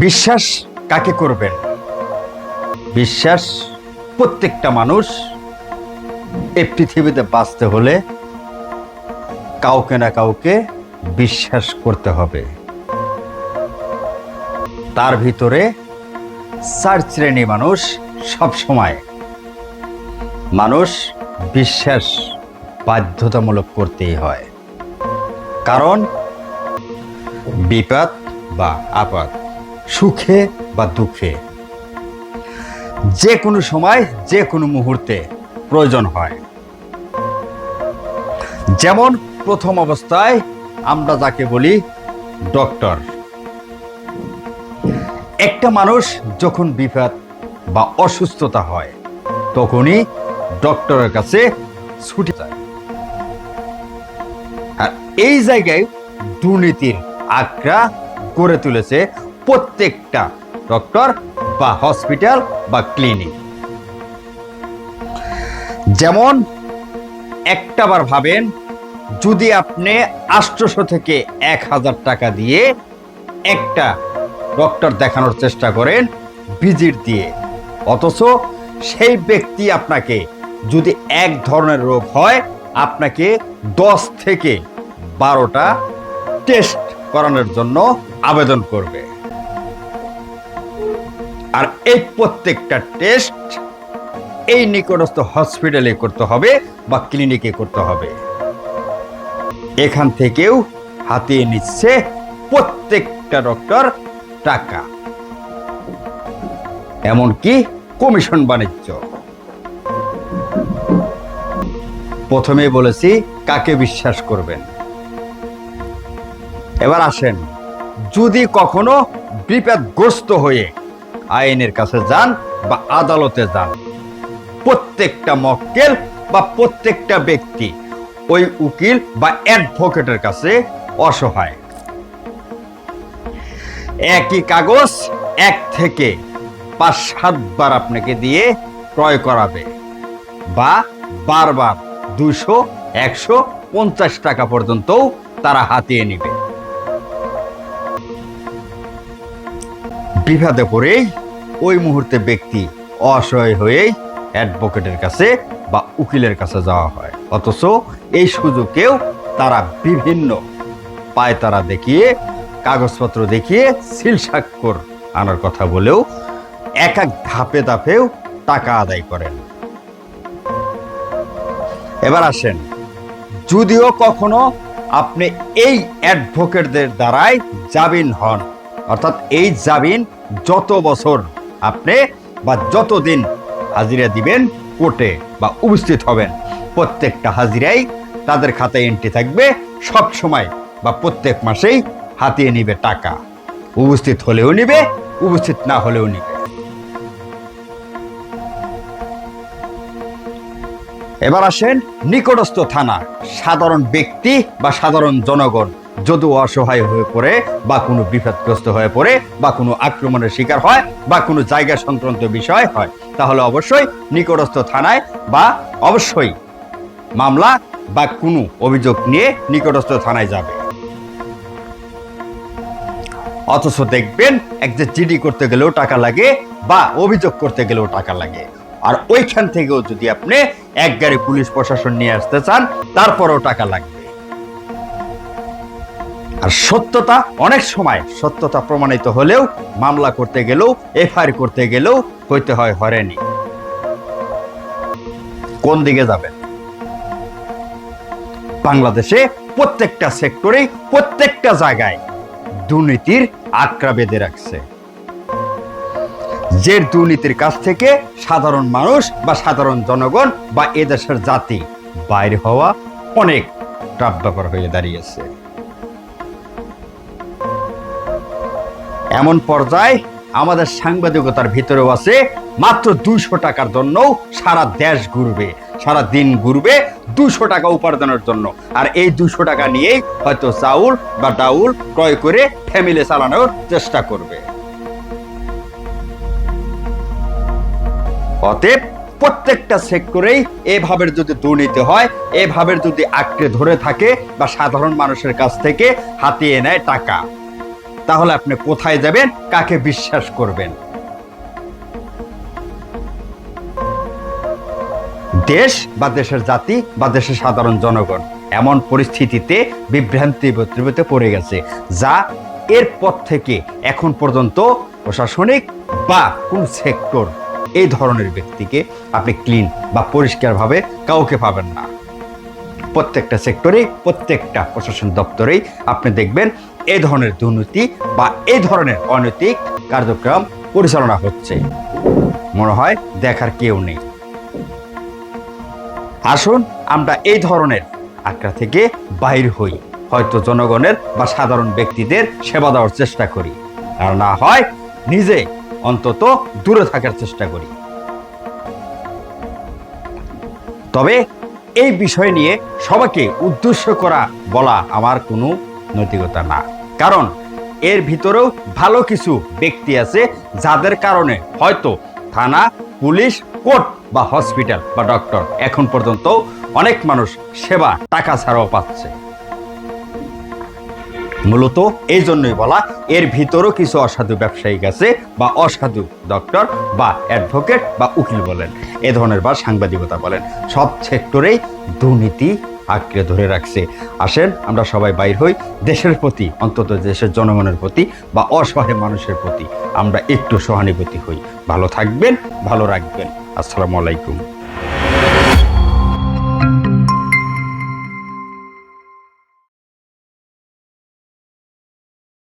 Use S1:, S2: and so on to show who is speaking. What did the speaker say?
S1: বিশ্বাস কাকে করবেন? বিশ্বাস প্রত্যেকটা মানুষ এই পৃথিবীতে বাঁচতে হলে কাউকে না কাউকে বিশ্বাস করতে হবে। তার ভিতরে 4 শ্রেণী মানুষ সব সময় মানুষ বিশ্বাস বাধ্যতামূলক করতেই হয়। কারণ বিপদ বা আপদ, সুখে বা দুঃখে, যে কোনো সময় যে কোনো মুহূর্তে প্রয়োজন হয়। যেমন প্রথম অবস্থায় আমরা যাকে বলি ডক্টর। একটা মানুষ যখন বিপদ বা অসুস্থতা হয় তখনই ডক্টরের কাছে ছুটে যায়। আর এই জায়গায় দুর্নীতির আখড়া গড়ে তুলেছে প্রত্যেকটা ডক্টর বা হসপিটাল বা ক্লিনিক। যেমন একটাবার ভাবেন, যদি আপনি 800 থেকে 1000 টাকা দিয়ে একটা ডক্টর দেখানোর চেষ্টা করেন ভিজিট দিয়ে, অথচ সেই ব্যক্তি আপনাকে যদি এক ধরনের রোগ হয় আপনাকে 10 থেকে 12টা টেস্ট করানোর জন্য আবেদন করবে। আর এই প্রত্যেকটা টেস্ট এই নিকটস্থ হসপিটালে করতে হবে বা ক্লিনিকে করতে হবে। এখান থেকেও হাতিয়ে নিচ্ছে প্রত্যেকটা ডক্টর টাকা, এমনকি কমিশন বাণিজ্য। প্রথমেই বলেছি কাকে বিশ্বাস করবেন। এবার আসেন, যদি কখনো বিপদগ্রস্ত হয়ে আইনের কাছে যান বা আদালতে যান, প্রত্যেকটা মক্কেল বা প্রত্যেকটা ব্যক্তি ওই উকিল বা অ্যাডভোকেটের কাছে অসহায়। একই কাগজ 1 থেকে 5-7 বার আপনাকে দিয়ে ক্রয় করাবে বা বারবার 200, 150 টাকা পর্যন্ত তারা হাতিয়ে নেবে। বিপদে পড়েই ওই মুহূর্তে ব্যক্তি অসহায় হয়েই অ্যাডভোকেটের কাছে বা উকিলের কাছে যাওয়া হয়। অথচ এই সুযোগেও তারা বিভিন্ন পায়তারা দেখিয়ে, কাগজপত্র দেখিয়ে সিল স্বাক্ষর আনার কথা বলেও এক ধাপে ধাপেও টাকা আদায় করেন। এবার আসেন, যদিও কখনো আপনি এই অ্যাডভোকেটদের দ্বারাই জামিন হন, অর্থাৎ এই জামিন যত বছর আপনি বা যতদিন হাজিরা দিবেন কোর্টে বা উপস্থিত হবেন, প্রত্যেকটা হাজিরাই তাদের খাতায় এন্ট্রি থাকবে, সব সময় বা প্রত্যেক মাসেই হাতিয়ে নিবে টাকা। উপস্থিত হলেও নিবে, উপস্থিত না হলেও নিবে। এবার আসেন নিকটস্থ থানা। সাধারণ ব্যক্তি বা সাধারণ জনগণ যদি অসহায় হয়ে পড়ে বা কোনো বিপদগ্রস্ত হয়ে পড়ে বা কোনো আক্রমণের শিকার হয় বা কোনো জায়গা সংক্রান্ত বিষয় হয়, তাহলে অবশ্যই নিকটস্থ থানায় বা অবশ্যই মামলা বা কোনো অভিযোগ নিয়ে নিকটস্থ থানায় যাবে। অথচ দেখবেন এক যে জিডি করতে গেলেও টাকা লাগে বা অভিযোগ করতে গেলেও টাকা লাগে। আর ওইখান থেকেও যদি আপনি এক গাড়ি পুলিশ প্রশাসন নিয়ে আসতে চান তারপরেও টাকা লাগবে। আর সত্যতা, অনেক সময় সত্যতা প্রমাণিত হলেও মামলা করতে গেলেও, এফআইআর করতে গেলেও হইতে হয় হয়রানি। কোন দিকে যাবেন? বাংলাদেশে প্রত্যেকটা সেক্টরে, প্রত্যেকটা জায়গায় দুর্নীতির আঁকড়া বেঁধে রাখছে। যে দুর্নীতির কাছ থেকে সাধারণ মানুষ বা সাধারণ জনগণ বা এদেশের জাতি বাইরে হওয়া অনেক টাফ ব্যাপার হয়ে দাঁড়িয়েছে। এমন পর্যায়ে আমাদের সাংবাদিকতার ভিতরেও আছে, মাত্র 200 টাকার জন্য সারা দেশ ঘুরবে, সারা দিন ঘুরবে 200 টাকা উপার্জনের জন্য। আর এই 200 টাকা নিয়েই হয়তো চাউল বা ডাউল ক্রয় করে ফ্যামিলি চালানোর চেষ্টা করবে। অতএব প্রত্যেকটা সেক্টরেই এভাবে যদি দুর্নীতি হয়, এভাবে যদি আঁকড়ে ধরে থাকে বা সাধারণ মানুষের কাছ থেকে হাতিয়ে নেয় টাকা, তাহলে আপনি কোথায় যাবেন, কাকে বিশ্বাস করবেন? দেশ বা দেশের জাতি বা দেশের সাধারণ জনগণ এমন পরিস্থিতিতে বিভ্রান্তিতে পড়ে গেছে, যা এরপর থেকে এখন পর্যন্ত প্রশাসনিক বা কোন সেক্টর এই ধরনের ব্যক্তিকে আপনি ক্লিন বা পরিষ্কারভাবে কাউকে পাবেন না। প্রত্যেকটা সেক্টরে, প্রত্যেকটা প্রশাসন দপ্তরেই আপনি দেখবেন এই ধরনের দুর্নীতি বা এই ধরনের অনৈতিক কার্যক্রম পরিচালনা হচ্ছে। মনে হয় দেখার কেউ নেই। আসুন আমরা এই ধরনের আঁকড়া থেকে বাইর হই, হয়তো জনগণের বা সাধারণ ব্যক্তিদের সেবা দেওয়ার চেষ্টা করি, আর না হয় নিজে অন্তত দূরে থাকার চেষ্টা করি। তবে এই বিষয় নিয়ে সবাইকে উদ্দেশ্য করা বলা আমার কোনো নৈতিকতা না, কারণ এর ভিতরেও ভালো কিছু ব্যক্তি আছে যাদের কারণে হয়তো থানা, পুলিশ, কোর্ট বা হসপিটাল বা ডক্টর এখন পর্যন্ত অনেক মানুষ সেবা টাকা ছাড়াও পাচ্ছে। মূলত এই জন্যই বলা, এর ভিতরও কিছু অসাধু ব্যবসায়িক আছে বা অসাধু ডক্টর বা অ্যাডভোকেট বা উকিল বলেন, এ ধরনের বা সাংবাদিকতা বলেন, সব সেক্টরেই দুর্নীতি আঁকড়ে ধরে রাখছে। আসেন আমরা সবাই বাইর হই, দেশের প্রতি, অন্তত দেশের জনগণের প্রতি বা অসহায় মানুষের প্রতি আমরা একটু সহানুভূতি হই। ভালো থাকবেন, ভালো রাখবেন। আসসালামু আলাইকুম।